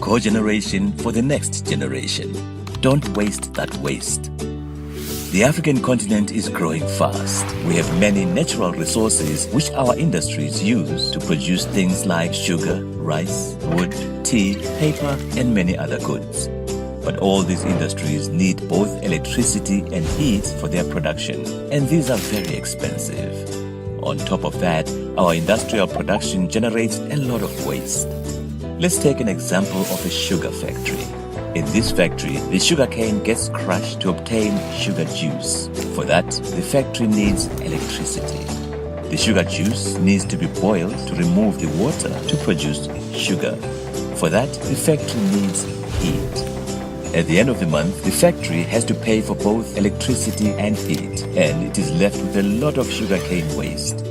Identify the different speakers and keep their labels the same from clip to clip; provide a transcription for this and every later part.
Speaker 1: Cogeneration for the next generation. Don't waste that waste. The African continent is growing fast. We have many natural resources which our industries use to produce things like sugar, rice, wood, tea, paper, and many other goods. But all these industries need both electricity and heat for their production, and these are very expensive. On top of that, our industrial production generates a lot of waste. Let's take an example of a sugar factory. In this factory, the sugarcane gets crushed to obtain sugar juice. For that, the factory needs electricity. The sugar juice needs to be boiled to remove the water to produce sugar. For that, the factory needs heat. At the end of the month, the factory has to pay for both electricity and heat, and it is left with a lot of sugarcane waste.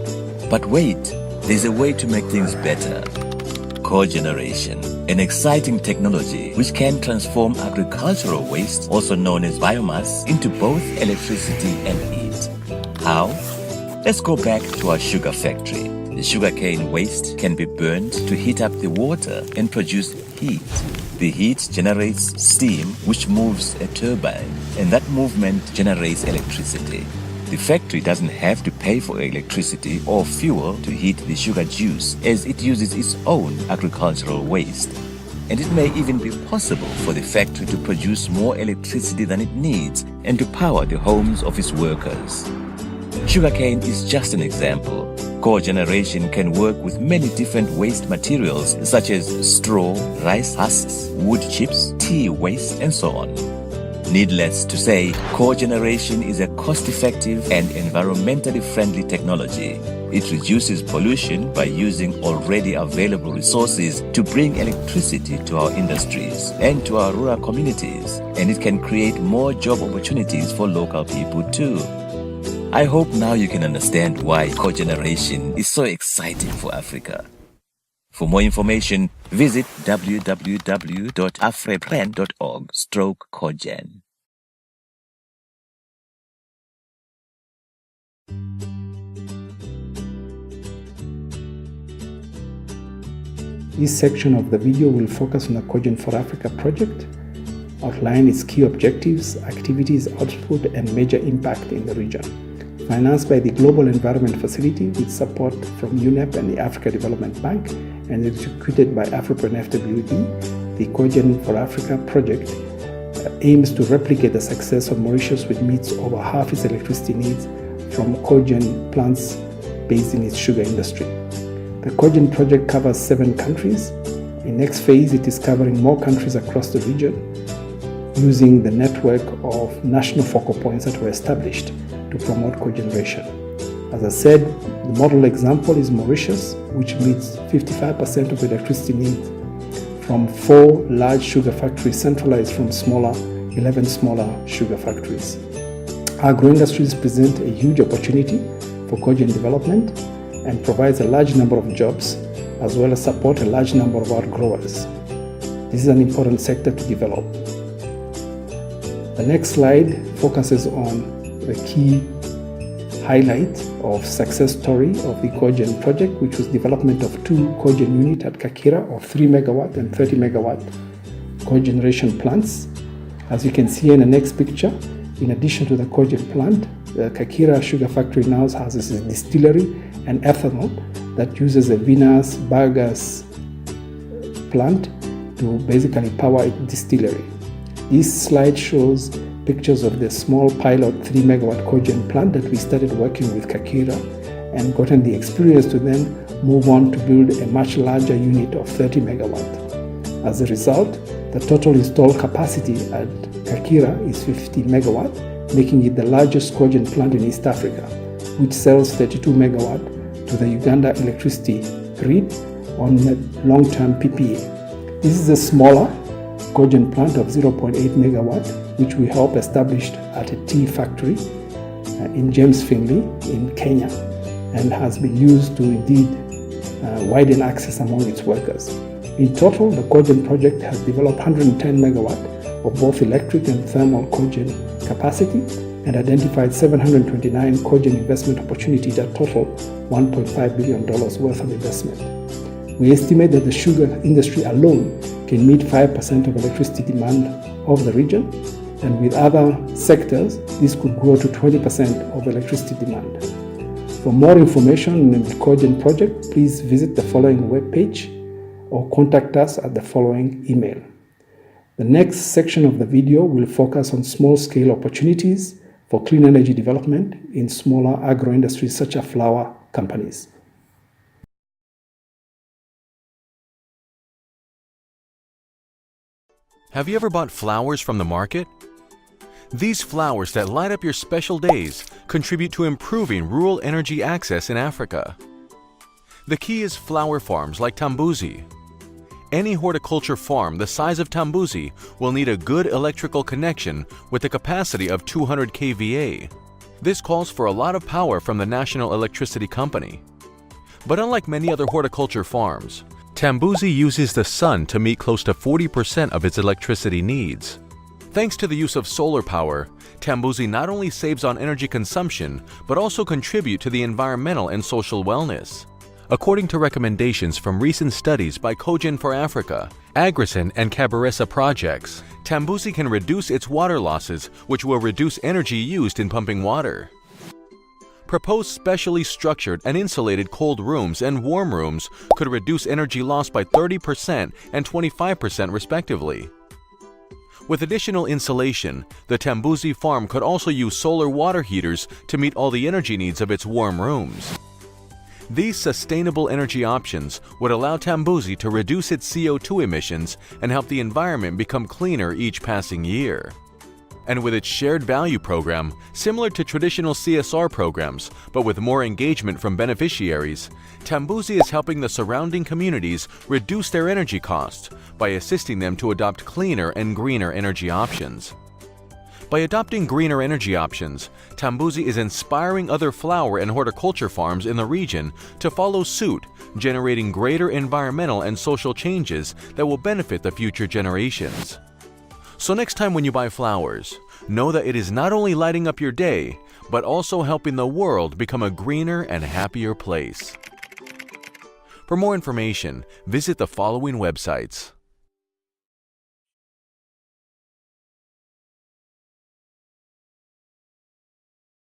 Speaker 1: But wait, there's a way to make things better. Cogeneration, an exciting technology which can transform agricultural waste, also known as biomass, into both electricity and heat. How? Let's go back to our sugar factory. The sugarcane waste can be burned to heat up the water and produce heat. The heat generates steam which moves a turbine, and that movement generates electricity. The factory doesn't have to pay for electricity or fuel to heat the sugar juice, as it uses its own agricultural waste. And it may even be possible for the factory to produce more electricity than it needs and to power the homes of its workers. Sugarcane is just an example. Cogeneration can work with many different waste materials such as straw, rice husks, wood chips, tea waste, and so on. Needless to say, cogeneration is a cost-effective and environmentally friendly technology. It reduces pollution by using already available resources to bring electricity to our industries and to our rural communities, and it can create more job opportunities for local people too. I hope now you can understand why cogeneration is so exciting for Africa. For more information, visit www.afriplan.org/cogen.
Speaker 2: This section of the video will focus on the Cogen for Africa project, outline its key objectives, activities, output, and major impact in the region. Financed by the Global Environment Facility with support from UNEP and the Africa Development Bank, and executed by Afriplan FWD, the Cogen for Africa project aims to replicate the success of Mauritius, which meets over half its electricity needs from cogen plants based in its sugar industry. The Cogen project covers 7 countries. In next phase, it is covering more countries across the region using the network of national focal points that were established to promote cogeneration. As I said, the model example is Mauritius, which meets 55% of electricity needs from 4 large sugar factories centralized from 11 smaller sugar factories. Agro-industries present a huge opportunity for cogen development and provides a large number of jobs, as well as support a large number of our growers. This is an important sector to develop. The next slide focuses on the key highlight of success story of the Cogen project, which was development of 2 cogen units at Kakira of 3 megawatt and 30 megawatt cogeneration plants. As you can see in the next picture, in addition to the cogen plant, the Kakira sugar factory now has a distillery and ethanol that uses a Venus biogas plant to basically power its distillery. This slide shows pictures of the small pilot 3 megawatt cogen plant that we started working with Kakira and gotten the experience to then move on to build a much larger unit of 30 megawatt. As a result, the total installed capacity at Kakira is 50 megawatt, making it the largest cogen plant in East Africa, which sells 32 megawatt to the Uganda electricity grid on a long-term PPA. This is a smaller cogen plant of 0.8 megawatt, which we helped establish at a tea factory in James Finley in Kenya, and has been used to indeed widen access among its workers. In total, the Cogen project has developed 110 megawatt of both electric and thermal cogen capacity and identified 729 cogen investment opportunities that total $1.5 billion worth of investment. We estimate that the sugar industry alone can meet 5% of electricity demand of the region, and with other sectors, this could grow to 20% of electricity demand. For more information on the Cogen project, please visit the following webpage or contact us at the following email. The next section of the video will focus on small-scale opportunities for clean energy development in smaller agro-industries such as flour companies.
Speaker 3: Have you ever bought flowers from the market? These flowers that light up your special days contribute to improving rural energy access in Africa. The key is flower farms like Tambuzi. Any horticulture farm the size of Tambuzi will need a good electrical connection with a capacity of 200 kVA. This calls for a lot of power from the National Electricity Company. But unlike many other horticulture farms, Tambuzi uses the sun to meet close to 40% of its electricity needs. Thanks to the use of solar power, Tambuzi not only saves on energy consumption, but also contribute to the environmental and social wellness. According to recommendations from recent studies by Cogen for Africa, Agrison and Cabaressa projects, Tambuzi can reduce its water losses, which will reduce energy used in pumping water. Proposed specially structured and insulated cold rooms and warm rooms could reduce energy loss by 30% and 25% respectively. With additional insulation, the Tambuzi farm could also use solar water heaters to meet all the energy needs of its warm rooms. These sustainable energy options would allow Tambuzi to reduce its CO2 emissions and help the environment become cleaner each passing year. And with its shared value program, similar to traditional CSR programs, but with more engagement from beneficiaries, Tambuzi is helping the surrounding communities reduce their energy costs by assisting them to adopt cleaner and greener energy options. By adopting greener energy options, Tambuzi is inspiring other flower and horticulture farms in the region to follow suit, generating greater environmental and social changes that will benefit the future generations. So next time when you buy flowers, know that it is not only lighting up your day, but also helping the world become a greener and happier place. For more information, visit the following websites.